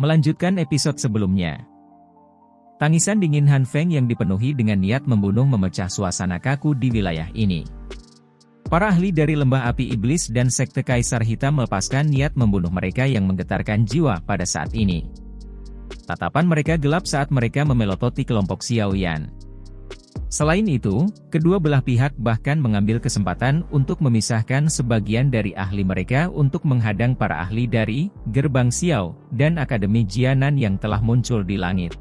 Melanjutkan episode sebelumnya. Tangisan dingin Han Feng yang dipenuhi dengan niat membunuh memecah suasana kaku di wilayah ini. Para ahli dari Lembah Api Iblis dan Sekte Kaisar Hitam melepaskan niat membunuh mereka yang menggetarkan jiwa pada saat ini. Tatapan mereka gelap saat mereka memelototi kelompok Xiao Yan. Selain itu, kedua belah pihak bahkan mengambil kesempatan untuk memisahkan sebagian dari ahli mereka untuk menghadang para ahli dari Gerbang Xiao dan Akademi Jianan yang telah muncul di langit.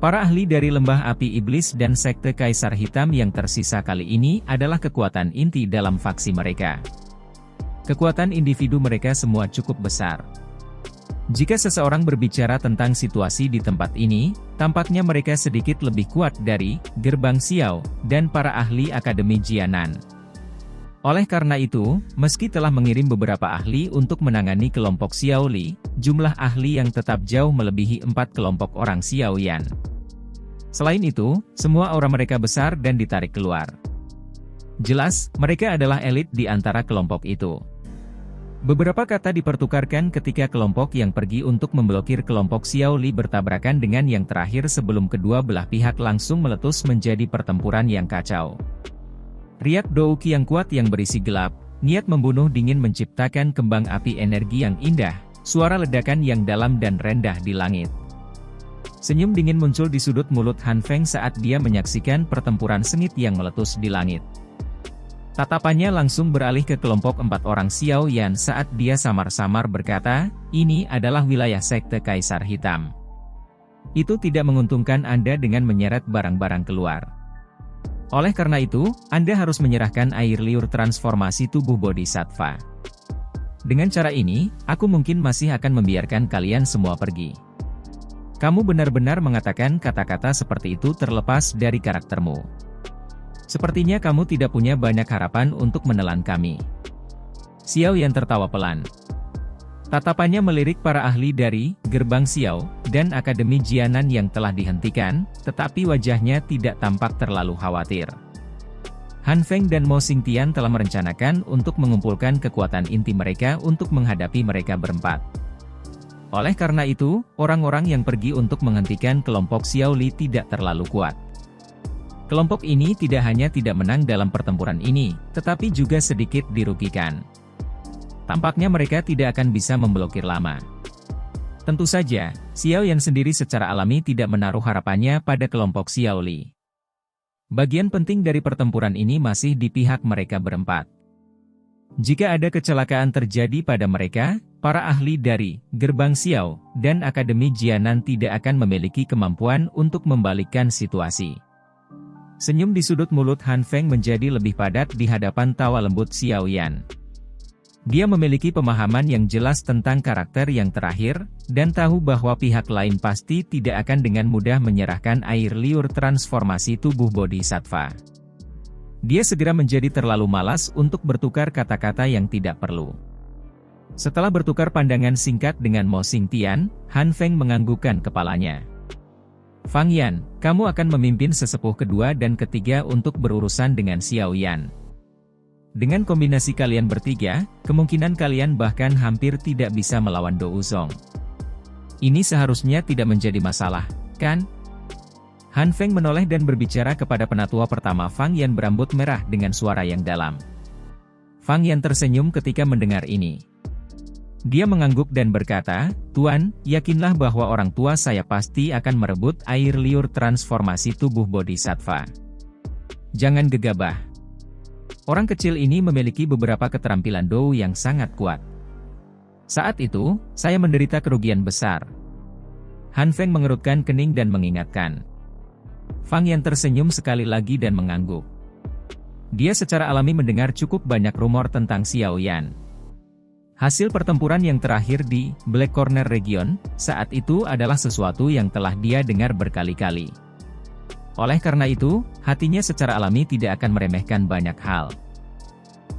Para ahli dari Lembah Api Iblis dan Sekte Kaisar Hitam yang tersisa kali ini adalah kekuatan inti dalam faksi mereka. Kekuatan individu mereka semua cukup besar. Jika seseorang berbicara tentang situasi di tempat ini, tampaknya mereka sedikit lebih kuat dari Gerbang Xiao dan para ahli Akademi Jianan. Oleh karena itu, meski telah mengirim beberapa ahli untuk menangani kelompok Xiao Li, jumlah ahli yang tetap jauh melebihi 4 kelompok orang Xiao Yan. Selain itu, semua aura mereka besar dan ditarik keluar. Jelas, mereka adalah elit di antara kelompok itu. Beberapa kata dipertukarkan ketika kelompok yang pergi untuk memblokir kelompok Xiao Li bertabrakan dengan yang terakhir sebelum kedua belah pihak langsung meletus menjadi pertempuran yang kacau. Riak Douki yang kuat yang berisi gelap, niat membunuh dingin menciptakan kembang api energi yang indah, suara ledakan yang dalam dan rendah di langit. Senyum dingin muncul di sudut mulut Han Feng saat dia menyaksikan pertempuran sengit yang meletus di langit. Tatapannya langsung beralih ke kelompok 4 orang Xiao Yan saat dia samar-samar berkata, ini adalah wilayah Sekte Kaisar Hitam. Itu tidak menguntungkan Anda dengan menyeret barang-barang keluar. Oleh karena itu, Anda harus menyerahkan air liur transformasi tubuh Bodhisattva. Dengan cara ini, aku mungkin masih akan membiarkan kalian semua pergi. Kamu benar-benar mengatakan kata-kata seperti itu terlepas dari karaktermu. Sepertinya kamu tidak punya banyak harapan untuk menelan kami. Xiao Yan tertawa pelan. Tatapannya melirik para ahli dari Gerbang Xiao dan Akademi Jianan yang telah dihentikan, tetapi wajahnya tidak tampak terlalu khawatir. Han Feng dan Mo Xingtian telah merencanakan untuk mengumpulkan kekuatan inti mereka untuk menghadapi mereka berempat. Oleh karena itu, orang-orang yang pergi untuk menghentikan kelompok Xiao Li tidak terlalu kuat. Kelompok ini tidak hanya tidak menang dalam pertempuran ini, tetapi juga sedikit dirugikan. Tampaknya mereka tidak akan bisa memblokir lama. Tentu saja, Xiao Yan sendiri secara alami tidak menaruh harapannya pada kelompok Xiao Li. Bagian penting dari pertempuran ini masih di pihak mereka berempat. Jika ada kecelakaan terjadi pada mereka, para ahli dari Gerbang Xiao dan Akademi Jianan tidak akan memiliki kemampuan untuk membalikkan situasi. Senyum di sudut mulut Han Feng menjadi lebih padat di hadapan tawa lembut Xiao Yan. Dia memiliki pemahaman yang jelas tentang karakter yang terakhir, dan tahu bahwa pihak lain pasti tidak akan dengan mudah menyerahkan air liur transformasi tubuh Bodhisattva. Dia segera menjadi terlalu malas untuk bertukar kata-kata yang tidak perlu. Setelah bertukar pandangan singkat dengan Mo Xingtian, Han Feng menganggukkan kepalanya. Fang Yan, kamu akan memimpin sesepuh kedua dan ketiga untuk berurusan dengan Xiao Yan. Dengan kombinasi kalian bertiga, kemungkinan kalian bahkan hampir tidak bisa melawan Dou Zong. Ini seharusnya tidak menjadi masalah, kan? Han Feng menoleh dan berbicara kepada penatua pertama Fang Yan berambut merah dengan suara yang dalam. Fang Yan tersenyum ketika mendengar ini. Dia mengangguk dan berkata, Tuan, yakinlah bahwa orang tua saya pasti akan merebut air liur transformasi tubuh Bodhisattva. Jangan gegabah. Orang kecil ini memiliki beberapa keterampilan Dou yang sangat kuat. Saat itu, saya menderita kerugian besar. Han Feng mengerutkan kening dan mengingatkan. Fang Yan tersenyum sekali lagi dan mengangguk. Dia secara alami mendengar cukup banyak rumor tentang Xiao Yan. Hasil pertempuran yang terakhir di Black Corner Region, saat itu adalah sesuatu yang telah dia dengar berkali-kali. Oleh karena itu, hatinya secara alami tidak akan meremehkan banyak hal.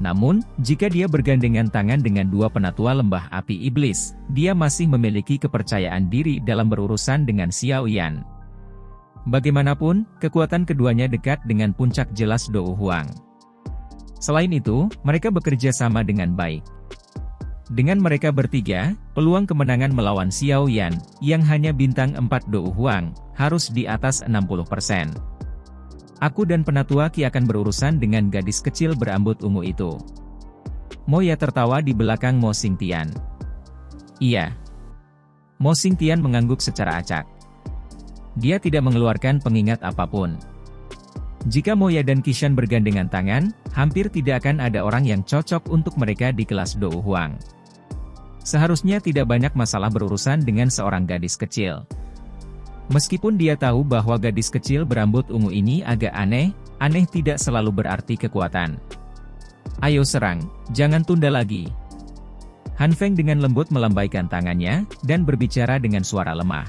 Namun, jika dia bergandengan tangan dengan dua penatua Lembah Api Iblis, dia masih memiliki kepercayaan diri dalam berurusan dengan Xiao Yan. Bagaimanapun, kekuatan keduanya dekat dengan puncak jelas Dou Huang. Selain itu, mereka bekerja sama dengan baik. Dengan mereka bertiga, peluang kemenangan melawan Xiao Yan, yang hanya bintang 4 Dou Huang, harus di atas 60%. Aku dan Penatua Qi akan berurusan dengan gadis kecil berambut ungu itu. Moya tertawa di belakang Mo Xingtian. Iya. Mo Xingtian mengangguk secara acak. Dia tidak mengeluarkan pengingat apapun. Jika Moya dan Qishan bergandengan tangan, hampir tidak akan ada orang yang cocok untuk mereka di kelas Dou Huang. Seharusnya tidak banyak masalah berurusan dengan seorang gadis kecil. Meskipun dia tahu bahwa gadis kecil berambut ungu ini agak aneh, aneh tidak selalu berarti kekuatan. Ayo serang, jangan tunda lagi. Han Feng dengan lembut melambaikan tangannya, dan berbicara dengan suara lemah.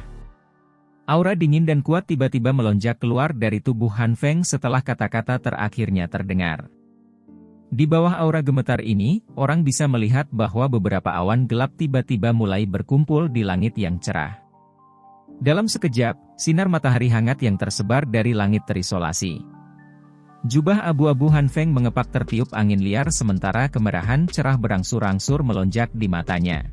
Aura dingin dan kuat tiba-tiba melonjak keluar dari tubuh Han Feng setelah kata-kata terakhirnya terdengar. Di bawah aura gemetar ini, orang bisa melihat bahwa beberapa awan gelap tiba-tiba mulai berkumpul di langit yang cerah. Dalam sekejap, sinar matahari hangat yang tersebar dari langit terisolasi. Jubah abu-abu Han Feng mengepak tertiup angin liar sementara kemerahan cerah berangsur-angsur melonjak di matanya.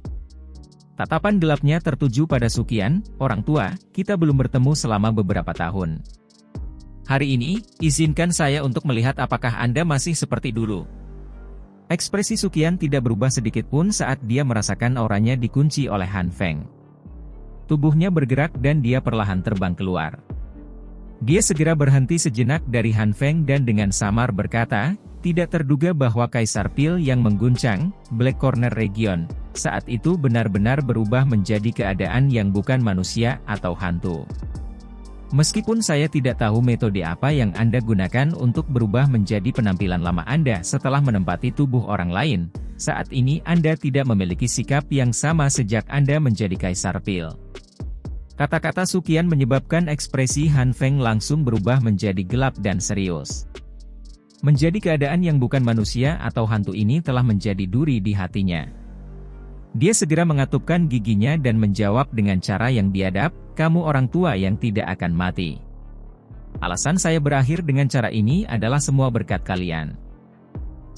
Tatapan gelapnya tertuju pada Suqian, orang tua, kita belum bertemu selama beberapa tahun. Hari ini, izinkan saya untuk melihat apakah Anda masih seperti dulu. Ekspresi Suqian tidak berubah sedikitpun saat dia merasakan auranya dikunci oleh Han Feng. Tubuhnya bergerak dan dia perlahan terbang keluar. Dia segera berhenti sejenak dari Han Feng dan dengan samar berkata, tidak terduga bahwa Kaisar Pil yang mengguncang Black Corner Region saat itu benar-benar berubah menjadi keadaan yang bukan manusia atau hantu. Meskipun saya tidak tahu metode apa yang Anda gunakan untuk berubah menjadi penampilan lama Anda setelah menempati tubuh orang lain, saat ini Anda tidak memiliki sikap yang sama sejak Anda menjadi Kaisar Pil. Kata-kata Suqian menyebabkan ekspresi Han Feng langsung berubah menjadi gelap dan serius. Menjadi keadaan yang bukan manusia atau hantu ini telah menjadi duri di hatinya. Dia segera mengatupkan giginya dan menjawab dengan cara yang biadab, kamu orang tua yang tidak akan mati. Alasan saya berakhir dengan cara ini adalah semua berkat kalian.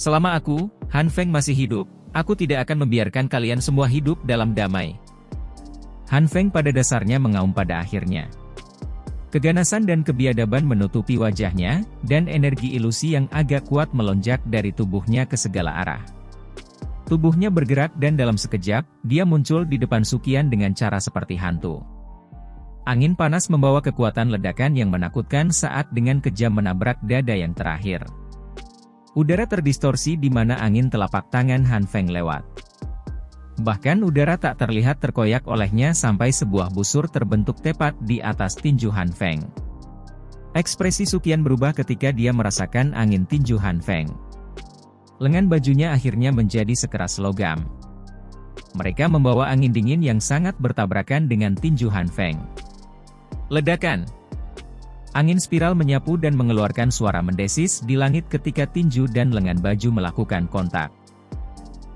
Selama aku, Han Feng masih hidup, aku tidak akan membiarkan kalian semua hidup dalam damai. Han Feng pada dasarnya mengaum pada akhirnya. Keganasan dan kebiadaban menutupi wajahnya, dan energi ilusi yang agak kuat melonjak dari tubuhnya ke segala arah. Tubuhnya bergerak dan dalam sekejap, dia muncul di depan Suqian dengan cara seperti hantu. Angin panas membawa kekuatan ledakan yang menakutkan saat dengan kejam menabrak dada yang terakhir. Udara terdistorsi di mana angin telapak tangan Han Feng lewat. Bahkan udara tak terlihat terkoyak olehnya sampai sebuah busur terbentuk tepat di atas tinju Han Feng. Ekspresi Suqian berubah ketika dia merasakan angin tinju Han Feng. Lengan bajunya akhirnya menjadi sekeras logam. Mereka membawa angin dingin yang sangat bertabrakan dengan tinju Han Feng. Ledakan! Angin spiral menyapu dan mengeluarkan suara mendesis di langit ketika tinju dan lengan baju melakukan kontak.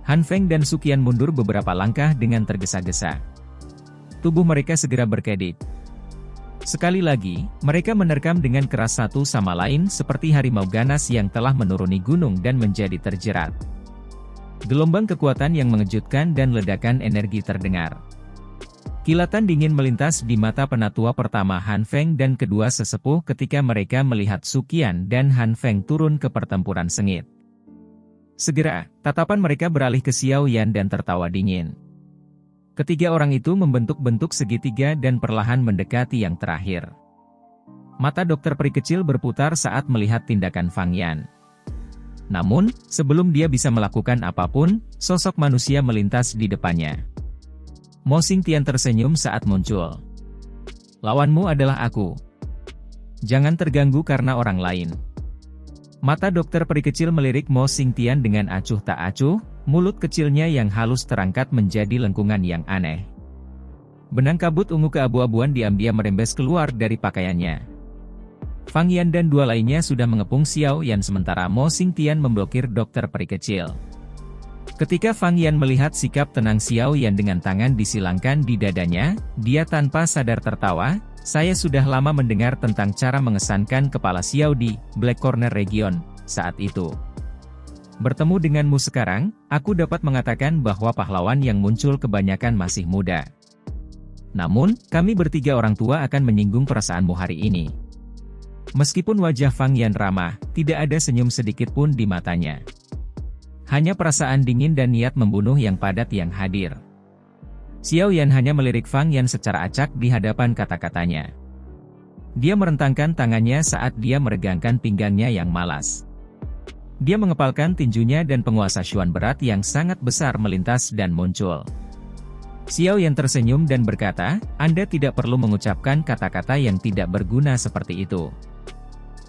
Han Feng dan Suqian mundur beberapa langkah dengan tergesa-gesa. Tubuh mereka segera berkedip. Sekali lagi, mereka menerkam dengan keras satu sama lain seperti harimau ganas yang telah menuruni gunung dan menjadi terjerat. Gelombang kekuatan yang mengejutkan dan ledakan energi terdengar. Kilatan dingin melintas di mata penatua pertama Han Feng dan kedua sesepuh ketika mereka melihat Suqian dan Han Feng turun ke pertempuran sengit. Segera, tatapan mereka beralih ke Xiao Yan dan tertawa dingin. Ketiga orang itu membentuk-bentuk segitiga dan perlahan mendekati yang terakhir. Mata dokter peri kecil berputar saat melihat tindakan Fang Yan. Namun, sebelum dia bisa melakukan apapun, sosok manusia melintas di depannya. Mo Xingtian tersenyum saat muncul. Lawanmu adalah aku. Jangan terganggu karena orang lain. Mata dokter peri kecil melirik Mo Xingtian dengan acuh tak acuh, mulut kecilnya yang halus terangkat menjadi lengkungan yang aneh. Benang kabut ungu keabu-abuan diam-diam merembes keluar dari pakaiannya. Fang Yan dan dua lainnya sudah mengepung Xiao Yan sementara Mo Xingtian memblokir dokter peri kecil. Ketika Fang Yan melihat sikap tenang Xiao Yan dengan tangan disilangkan di dadanya, dia tanpa sadar tertawa. Saya sudah lama mendengar tentang cara mengesankan kepala Xiao di Black Corner Region saat itu. Bertemu denganmu sekarang, aku dapat mengatakan bahwa pahlawan yang muncul kebanyakan masih muda. Namun, kami bertiga orang tua akan menyinggung perasaanmu hari ini. Meskipun wajah Fang Yan ramah, tidak ada senyum sedikit pun di matanya. Hanya perasaan dingin dan niat membunuh yang padat yang hadir. Xiao Yan hanya melirik Fang Yan secara acak di hadapan kata-katanya. Dia merentangkan tangannya saat dia meregangkan pinggangnya yang malas. Dia mengepalkan tinjunya dan penguasa Xuan berat yang sangat besar melintas dan muncul. Xiao Yan tersenyum dan berkata, Anda tidak perlu mengucapkan kata-kata yang tidak berguna seperti itu.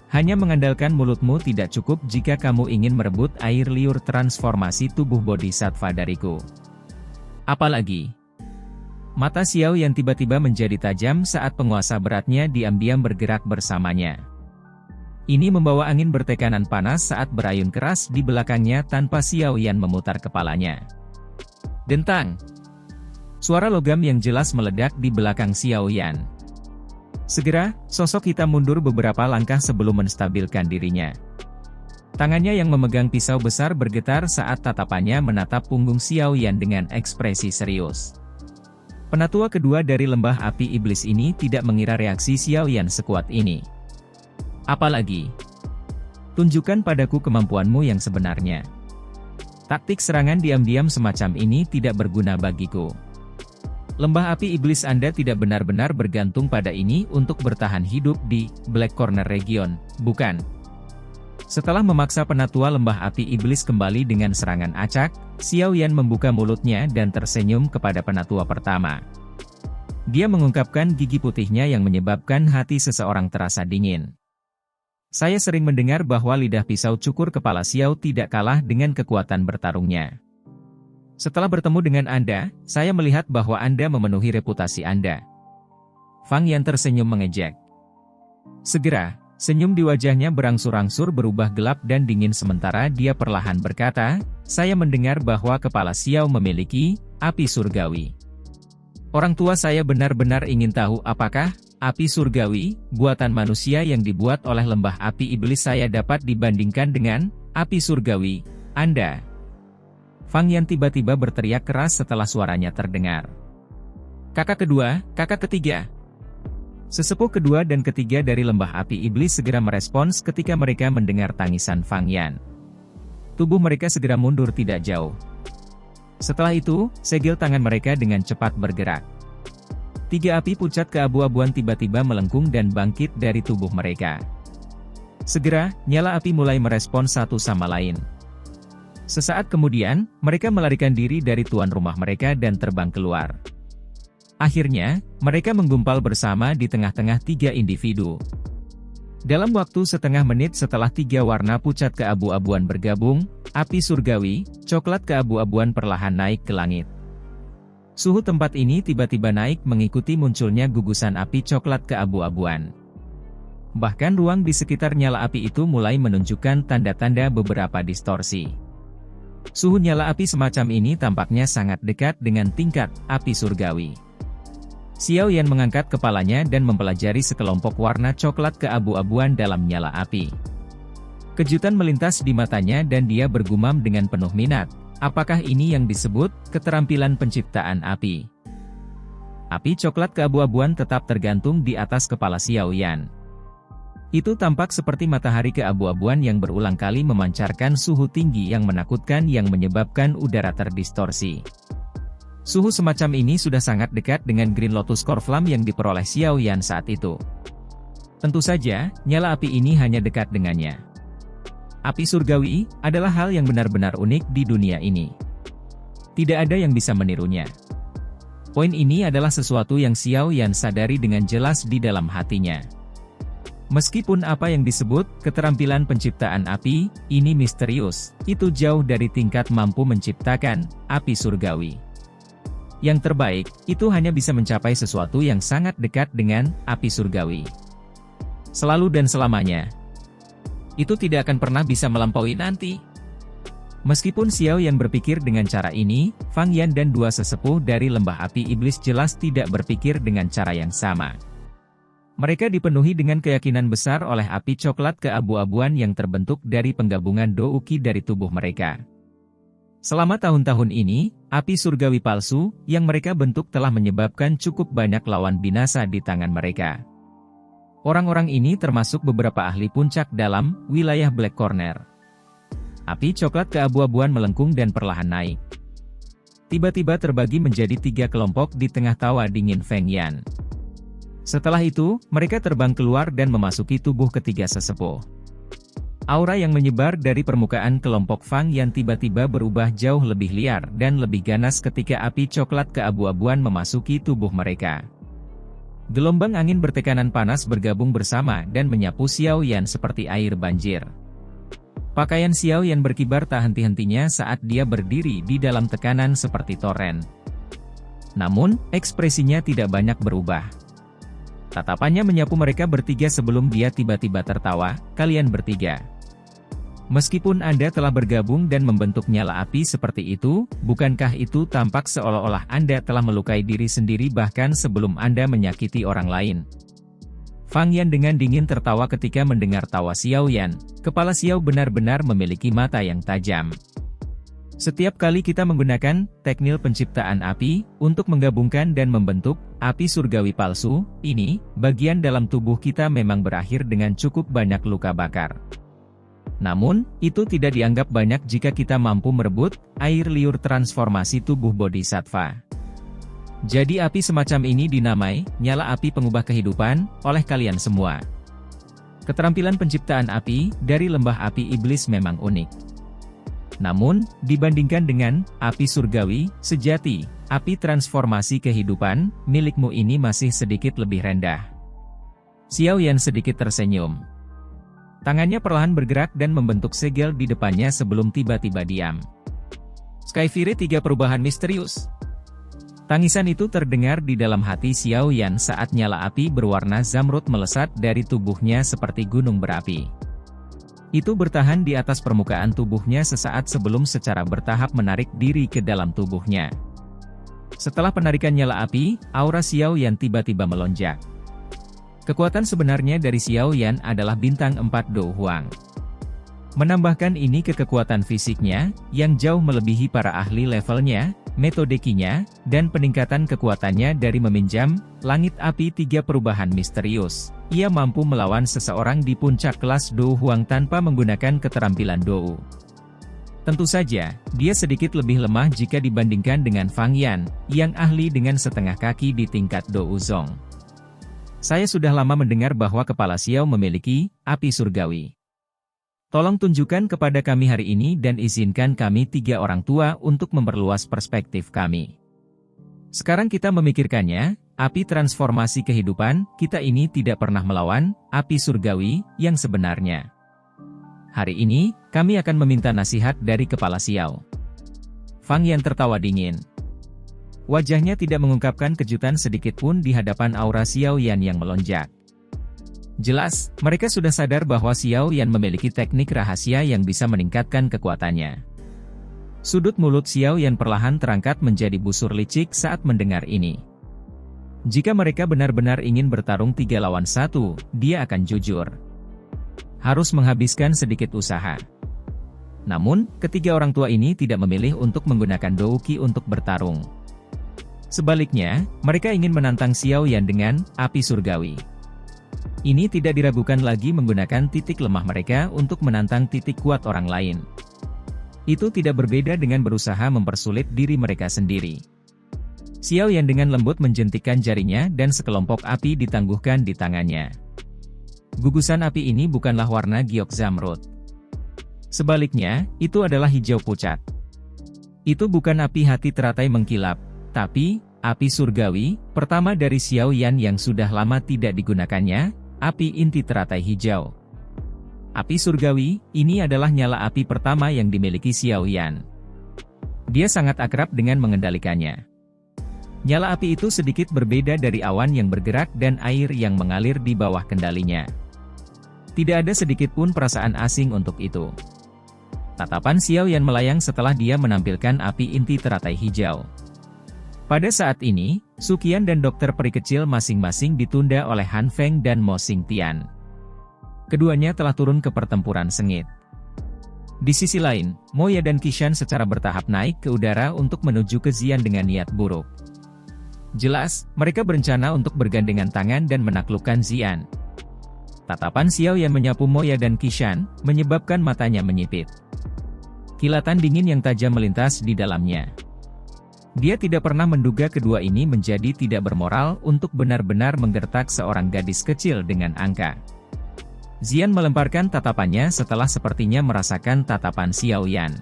Hanya mengandalkan mulutmu tidak cukup jika kamu ingin merebut air liur transformasi tubuh bodhisattva dariku. Apalagi, mata Xiao Yan tiba-tiba menjadi tajam saat penguasa beratnya diam-diam bergerak bersamanya. Ini membawa angin bertekanan panas saat berayun keras di belakangnya tanpa Xiao Yan memutar kepalanya. Dentang! Suara logam yang jelas meledak di belakang Xiao Yan. Segera, sosok hitam mundur beberapa langkah sebelum menstabilkan dirinya. Tangannya yang memegang pisau besar bergetar saat tatapannya menatap punggung Xiao Yan dengan ekspresi serius. Penatua kedua dari lembah api iblis ini tidak mengira reaksi Xiao Yan sekuat ini. Apalagi, tunjukkan padaku kemampuanmu yang sebenarnya. Taktik serangan diam-diam semacam ini tidak berguna bagiku. Lembah api iblis Anda tidak benar-benar bergantung pada ini untuk bertahan hidup di Black Corner Region, bukan? Setelah memaksa penatua lembah api iblis kembali dengan serangan acak, Xiao Yan membuka mulutnya dan tersenyum kepada penatua pertama. Dia mengungkapkan gigi putihnya yang menyebabkan hati seseorang terasa dingin. Saya sering mendengar bahwa lidah pisau cukur kepala Xiao tidak kalah dengan kekuatan bertarungnya. Setelah bertemu dengan Anda, saya melihat bahwa Anda memenuhi reputasi Anda. Fang Yan tersenyum mengejek. Segera, senyum di wajahnya berangsur-angsur berubah gelap dan dingin sementara dia perlahan berkata, saya mendengar bahwa kepala Xiao memiliki api surgawi. Orang tua saya benar-benar ingin tahu apakah api surgawi, buatan manusia yang dibuat oleh lembah api iblis saya dapat dibandingkan dengan api surgawi Anda. Fang Yan tiba-tiba berteriak keras setelah suaranya terdengar. Kakak kedua, kakak ketiga. Sesepuh kedua dan ketiga dari lembah api iblis segera merespons ketika mereka mendengar tangisan Fang Yan. Tubuh mereka segera mundur tidak jauh. Setelah itu, segel tangan mereka dengan cepat bergerak. Tiga api pucat keabu-abuan tiba-tiba melengkung dan bangkit dari tubuh mereka. Segera, nyala api mulai merespons satu sama lain. Sesaat kemudian, mereka melarikan diri dari tuan rumah mereka dan terbang keluar. Akhirnya, mereka menggumpal bersama di tengah-tengah tiga individu. Dalam waktu setengah menit setelah tiga warna pucat keabu-abuan bergabung, api surgawi, coklat keabu-abuan perlahan naik ke langit. Suhu tempat ini tiba-tiba naik mengikuti munculnya gugusan api coklat keabu-abuan. Bahkan ruang di sekitar nyala api itu mulai menunjukkan tanda-tanda beberapa distorsi. Suhu nyala api semacam ini tampaknya sangat dekat dengan tingkat api surgawi. Xiao Yan mengangkat kepalanya dan mempelajari sekelompok warna coklat keabu-abuan dalam nyala api. Kejutan melintas di matanya dan dia bergumam dengan penuh minat, apakah ini yang disebut keterampilan penciptaan api? Api coklat keabu-abuan tetap tergantung di atas kepala Xiao Yan. Itu tampak seperti matahari keabu-abuan yang berulang kali memancarkan suhu tinggi yang menakutkan yang menyebabkan udara terdistorsi. Suhu semacam ini sudah sangat dekat dengan Green Lotus Core Flame yang diperoleh Xiao Yan saat itu. Tentu saja, nyala api ini hanya dekat dengannya. Api surgawi adalah hal yang benar-benar unik di dunia ini. Tidak ada yang bisa menirunya. Poin ini adalah sesuatu yang Xiao Yan sadari dengan jelas di dalam hatinya. Meskipun apa yang disebut keterampilan penciptaan api ini misterius, itu jauh dari tingkat mampu menciptakan api surgawi. Yang terbaik, itu hanya bisa mencapai sesuatu yang sangat dekat dengan api surgawi. Selalu dan selamanya. Itu tidak akan pernah bisa melampaui nanti. Meskipun Xiao Yan berpikir dengan cara ini, Fang Yan dan dua sesepuh dari lembah api iblis jelas tidak berpikir dengan cara yang sama. Mereka dipenuhi dengan keyakinan besar oleh api coklat keabu-abuan yang terbentuk dari penggabungan douki dari tubuh mereka. Selama tahun-tahun ini, api surgawi palsu yang mereka bentuk telah menyebabkan cukup banyak lawan binasa di tangan mereka. Orang-orang ini termasuk beberapa ahli puncak dalam wilayah Black Corner. Api coklat keabu-abuan melengkung dan perlahan naik. Tiba-tiba terbagi menjadi 3 kelompok di tengah tawa dingin Feng Yan. Setelah itu, mereka terbang keluar dan memasuki tubuh ketiga sesepuh. Aura yang menyebar dari permukaan kelompok Fang Yan tiba-tiba berubah jauh lebih liar dan lebih ganas ketika api coklat keabu-abuan memasuki tubuh mereka. Gelombang angin bertekanan panas bergabung bersama dan menyapu Xiao Yan seperti air banjir. Pakaian Xiao Yan berkibar tak henti-hentinya saat dia berdiri di dalam tekanan seperti toren. Namun, ekspresinya tidak banyak berubah. Tatapannya menyapu mereka bertiga sebelum dia tiba-tiba tertawa, "Kalian bertiga. Meskipun Anda telah bergabung dan membentuk nyala api seperti itu, bukankah itu tampak seolah-olah Anda telah melukai diri sendiri bahkan sebelum Anda menyakiti orang lain?" Fang Yan dengan dingin tertawa ketika mendengar tawa Xiao Yan. Kepala Xiao benar-benar memiliki mata yang tajam. Setiap kali kita menggunakan teknik penciptaan api untuk menggabungkan dan membentuk api surgawi palsu, ini bagian dalam tubuh kita memang berakhir dengan cukup banyak luka bakar. Namun, itu tidak dianggap banyak jika kita mampu merebut air liur transformasi tubuh Bodhisattva. Jadi api semacam ini dinamai nyala api pengubah kehidupan oleh kalian semua. Keterampilan penciptaan api dari lembah api iblis memang unik. Namun, dibandingkan dengan api surgawi sejati, api transformasi kehidupan milikmu ini masih sedikit lebih rendah. Xiao Yan sedikit tersenyum. Tangannya perlahan bergerak dan membentuk segel di depannya sebelum tiba-tiba diam. Skyfire 3 perubahan misterius. Tangisan itu terdengar di dalam hati Xiao Yan saat nyala api berwarna zamrud melesat dari tubuhnya seperti gunung berapi. Itu bertahan di atas permukaan tubuhnya sesaat sebelum secara bertahap menarik diri ke dalam tubuhnya. Setelah penarikan nyala api, aura Xiao Yan tiba-tiba melonjak. Kekuatan sebenarnya dari Xiao Yan adalah bintang 4 Do Huang. Menambahkan ini ke kekuatan fisiknya, yang jauh melebihi para ahli levelnya, metodekinya, dan peningkatan kekuatannya dari meminjam langit api 3 perubahan misterius. Ia mampu melawan seseorang di puncak kelas Do Huang tanpa menggunakan keterampilan Dou. Tentu saja, dia sedikit lebih lemah jika dibandingkan dengan Fang Yan, yang ahli dengan setengah kaki di tingkat Dou Zong. Saya sudah lama mendengar bahwa kepala Xiao memiliki api surgawi. Tolong tunjukkan kepada kami hari ini dan izinkan kami 3 orang tua untuk memperluas perspektif kami. Sekarang kita memikirkannya, api transformasi kehidupan, kita ini tidak pernah melawan api surgawi yang sebenarnya. Hari ini, kami akan meminta nasihat dari kepala Xiao. Fang Yan tertawa dingin. Wajahnya tidak mengungkapkan kejutan sedikit pun di hadapan aura Xiao Yan yang melonjak. Jelas, mereka sudah sadar bahwa Xiao Yan memiliki teknik rahasia yang bisa meningkatkan kekuatannya. Sudut mulut Xiao Yan perlahan terangkat menjadi busur licik saat mendengar ini. Jika mereka benar-benar ingin bertarung 3 lawan 1, dia akan jujur. Harus menghabiskan sedikit usaha. Namun, ketiga orang tua ini tidak memilih untuk menggunakan Douki untuk bertarung. Sebaliknya, mereka ingin menantang Xiao Yan dengan api surgawi. Ini tidak diragukan lagi menggunakan titik lemah mereka untuk menantang titik kuat orang lain. Itu tidak berbeda dengan berusaha mempersulit diri mereka sendiri. Xiao Yan dengan lembut menjentikkan jarinya dan sekelompok api ditangguhkan di tangannya. Gugusan api ini bukanlah warna giok zamrud. Sebaliknya, itu adalah hijau pucat. Itu bukan api hati teratai mengkilap, tapi api surgawi, pertama dari Xiao Yan yang sudah lama tidak digunakannya, api inti teratai hijau. Api surgawi, ini adalah nyala api pertama yang dimiliki Xiao Yan. Dia sangat akrab dengan mengendalikannya. Nyala api itu sedikit berbeda dari awan yang bergerak dan air yang mengalir di bawah kendalinya. Tidak ada sedikit pun perasaan asing untuk itu. Tatapan Xiao Yan melayang setelah dia menampilkan api inti teratai hijau. Pada saat ini, Suqian dan dokter peri kecil masing-masing ditunda oleh Han Feng dan Mo Xingtian. Keduanya telah turun ke pertempuran sengit. Di sisi lain, Moya dan Qishan secara bertahap naik ke udara untuk menuju ke Xian dengan niat buruk. Jelas, mereka berencana untuk bergandengan tangan dan menaklukkan Xian. Tatapan Xiao yang menyapu Moya dan Qishan, menyebabkan matanya menyipit. Kilatan dingin yang tajam melintas di dalamnya. Dia tidak pernah menduga kedua ini menjadi tidak bermoral untuk benar-benar menggertak seorang gadis kecil dengan angka. Xian melemparkan tatapannya setelah sepertinya merasakan tatapan Xiao Yan.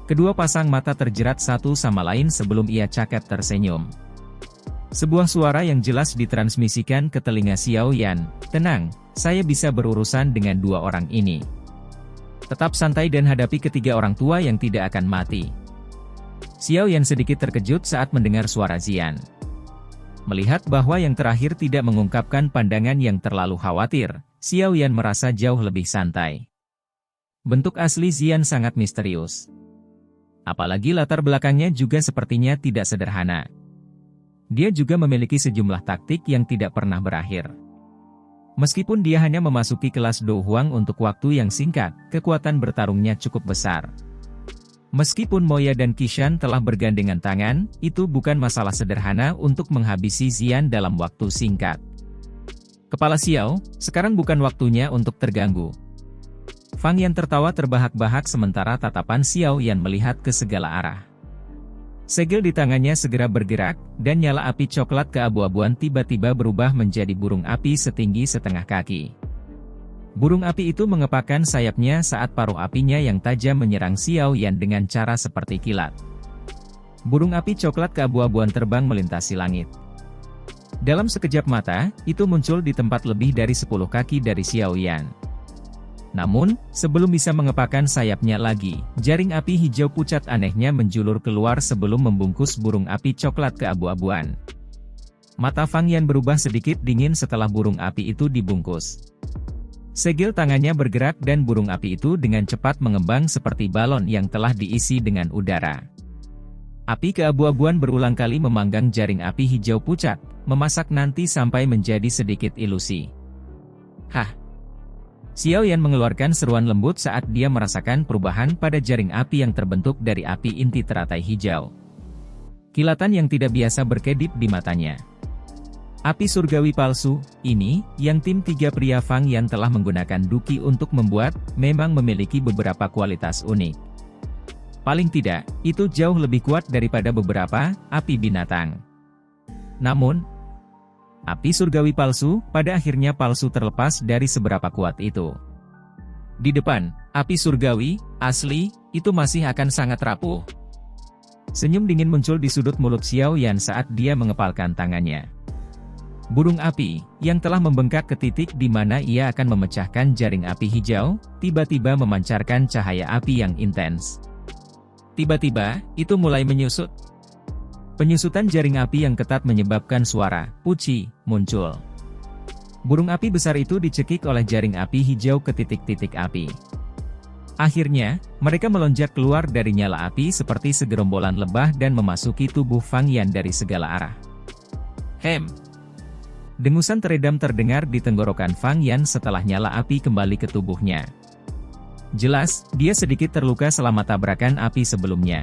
Kedua pasang mata terjerat satu sama lain sebelum ia cakap tersenyum. Sebuah suara yang jelas ditransmisikan ke telinga Xiao Yan, "Tenang, saya bisa berurusan dengan dua orang ini. Tetap santai dan hadapi ketiga orang tua yang tidak akan mati." Xiao Yan sedikit terkejut saat mendengar suara Xian. Melihat bahwa yang terakhir tidak mengungkapkan pandangan yang terlalu khawatir, Xiao Yan merasa jauh lebih santai. Bentuk asli Xian sangat misterius. Apalagi latar belakangnya juga sepertinya tidak sederhana. Dia juga memiliki sejumlah taktik yang tidak pernah berakhir. Meskipun dia hanya memasuki kelas Do Huang untuk waktu yang singkat, kekuatan bertarungnya cukup besar. Meskipun Moya dan Qishan telah bergandengan tangan, itu bukan masalah sederhana untuk menghabisi Xian dalam waktu singkat. Kepala Xiao, sekarang bukan waktunya untuk terganggu. Fang Yan tertawa terbahak-bahak sementara tatapan Xiao Yan melihat ke segala arah. Segel di tangannya segera bergerak, dan nyala api coklat keabu-abuan tiba-tiba berubah menjadi burung api setinggi setengah kaki. Burung api itu mengepakkan sayapnya saat paruh apinya yang tajam menyerang Xiao Yan dengan cara seperti kilat. Burung api coklat keabu-abuan terbang melintasi langit. Dalam sekejap mata, itu muncul di tempat lebih dari 10 kaki dari Xiao Yan. Namun, sebelum bisa mengepakkan sayapnya lagi, jaring api hijau pucat anehnya menjulur keluar sebelum membungkus burung api coklat keabu-abuan. Mata Fang Yan berubah sedikit dingin setelah burung api itu dibungkus. Segel tangannya bergerak dan burung api itu dengan cepat mengembang seperti balon yang telah diisi dengan udara. Api keabu-abuan berulang kali memanggang jaring api hijau pucat, memasak nanti sampai menjadi sedikit ilusi. Hah! Xiao Yan mengeluarkan seruan lembut saat dia merasakan perubahan pada jaring api yang terbentuk dari api inti teratai hijau. Kilatan yang tidak biasa berkedip di matanya. Api surgawi palsu, ini, yang tim 3 pria Fang Yan telah menggunakan duki untuk membuat, memang memiliki beberapa kualitas unik. Paling tidak, itu jauh lebih kuat daripada beberapa api binatang. Namun, api surgawi palsu, pada akhirnya palsu terlepas dari seberapa kuat itu. Di depan, api surgawi, asli, itu masih akan sangat rapuh. Senyum dingin muncul di sudut mulut Xiao Yan saat dia mengepalkan tangannya. Burung api, yang telah membengkak ke titik di mana ia akan memecahkan jaring api hijau, tiba-tiba memancarkan cahaya api yang intens. Tiba-tiba, itu mulai menyusut. Penyusutan jaring api yang ketat menyebabkan suara "puci" muncul. Burung api besar itu dicekik oleh jaring api hijau ke titik-titik api. Akhirnya, mereka melonjak keluar dari nyala api seperti segerombolan lebah dan memasuki tubuh Fang Yan dari segala arah. Hem! Dengusan teredam terdengar di tenggorokan Fang Yan setelah nyala api kembali ke tubuhnya. Jelas, dia sedikit terluka selama tabrakan api sebelumnya.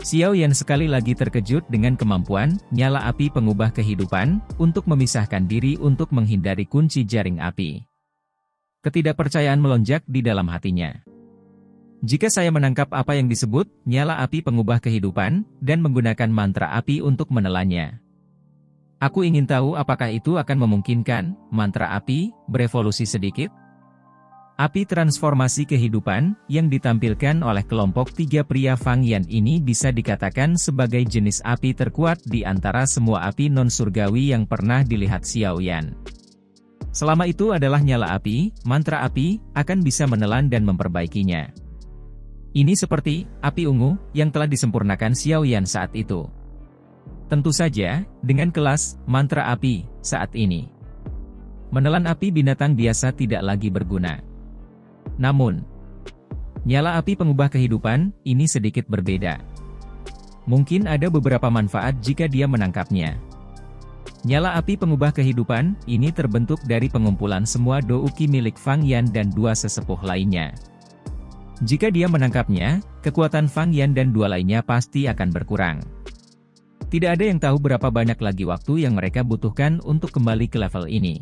Xiao Yan sekali lagi terkejut dengan kemampuan nyala api pengubah kehidupan untuk memisahkan diri untuk menghindari kunci jaring api. Ketidakpercayaan melonjak di dalam hatinya. Jika saya menangkap apa yang disebut nyala api pengubah kehidupan dan menggunakan mantra api untuk menelannya, aku ingin tahu apakah itu akan memungkinkan mantra api berevolusi sedikit. Api transformasi kehidupan, yang ditampilkan oleh kelompok 3 pria Fang Yan ini bisa dikatakan sebagai jenis api terkuat di antara semua api non-surgawi yang pernah dilihat Xiao Yan. Selama itu adalah nyala api, mantra api, akan bisa menelan dan memperbaikinya. Ini seperti api ungu, yang telah disempurnakan Xiao Yan saat itu. Tentu saja, dengan kelas mantra api, saat ini. Menelan api binatang biasa tidak lagi berguna. Namun, nyala api pengubah kehidupan, ini sedikit berbeda. Mungkin ada beberapa manfaat jika dia menangkapnya. Nyala api pengubah kehidupan, ini terbentuk dari pengumpulan semua douki milik Fang Yan dan dua sesepuh lainnya. Jika dia menangkapnya, kekuatan Fang Yan dan dua lainnya pasti akan berkurang. Tidak ada yang tahu berapa banyak lagi waktu yang mereka butuhkan untuk kembali ke level ini.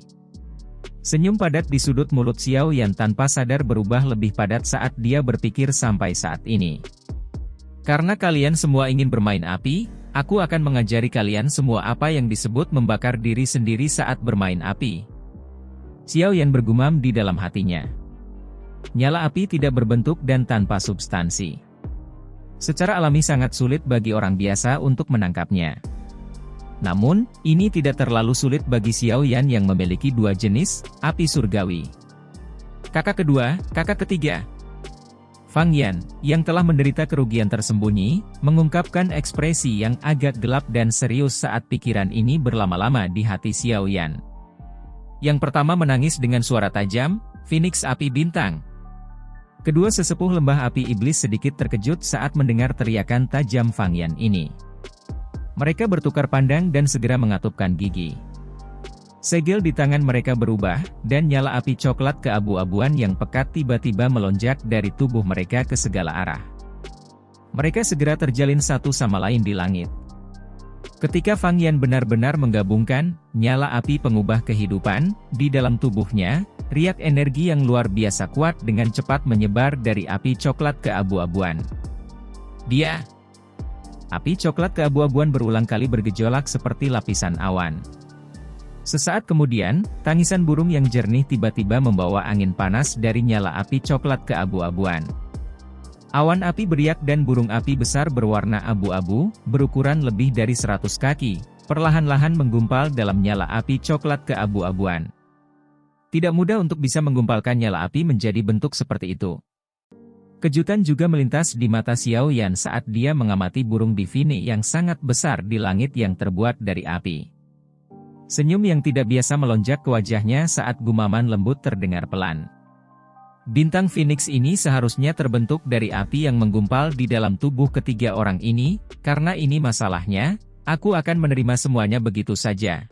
Senyum padat di sudut mulut Xiao Yan tanpa sadar berubah lebih padat saat dia berpikir sampai saat ini. Karena kalian semua ingin bermain api, aku akan mengajari kalian semua apa yang disebut membakar diri sendiri saat bermain api. Xiao Yan bergumam di dalam hatinya. Nyala api tidak berbentuk dan tanpa substansi. Secara alami sangat sulit bagi orang biasa untuk menangkapnya. Namun, ini tidak terlalu sulit bagi Xiao Yan yang memiliki dua jenis api surgawi. Kakak kedua, kakak ketiga. Fang Yan, yang telah menderita kerugian tersembunyi, mengungkapkan ekspresi yang agak gelap dan serius saat pikiran ini berlama-lama di hati Xiao Yan. Yang pertama menangis dengan suara tajam, Phoenix Api Bintang. Kedua sesepuh lembah api iblis sedikit terkejut saat mendengar teriakan tajam Fang Yan ini. Mereka bertukar pandang dan segera mengatupkan gigi. Segel di tangan mereka berubah, dan nyala api coklat keabu-abuan yang pekat tiba-tiba melonjak dari tubuh mereka ke segala arah. Mereka segera terjalin satu sama lain di langit. Ketika Fang Yan benar-benar menggabungkan nyala api pengubah kehidupan di dalam tubuhnya, riak energi yang luar biasa kuat dengan cepat menyebar dari api coklat keabu-abuan. Api coklat keabu-abuan berulang kali bergejolak seperti lapisan awan. Sesaat kemudian, tangisan burung yang jernih tiba-tiba membawa angin panas dari nyala api coklat keabu-abuan. Awan api beriak dan burung api besar berwarna abu-abu, berukuran lebih dari 100 kaki, perlahan-lahan menggumpal dalam nyala api coklat keabu-abuan. Tidak mudah untuk bisa menggumpalkan nyala api menjadi bentuk seperti itu. Kejutan juga melintas di mata Xiao Yan saat dia mengamati burung divine yang sangat besar di langit yang terbuat dari api. Senyum yang tidak biasa melonjak ke wajahnya saat gumaman lembut terdengar pelan. Bintang Phoenix ini seharusnya terbentuk dari api yang menggumpal di dalam tubuh ketiga orang ini, karena ini masalahnya, aku akan menerima semuanya begitu saja.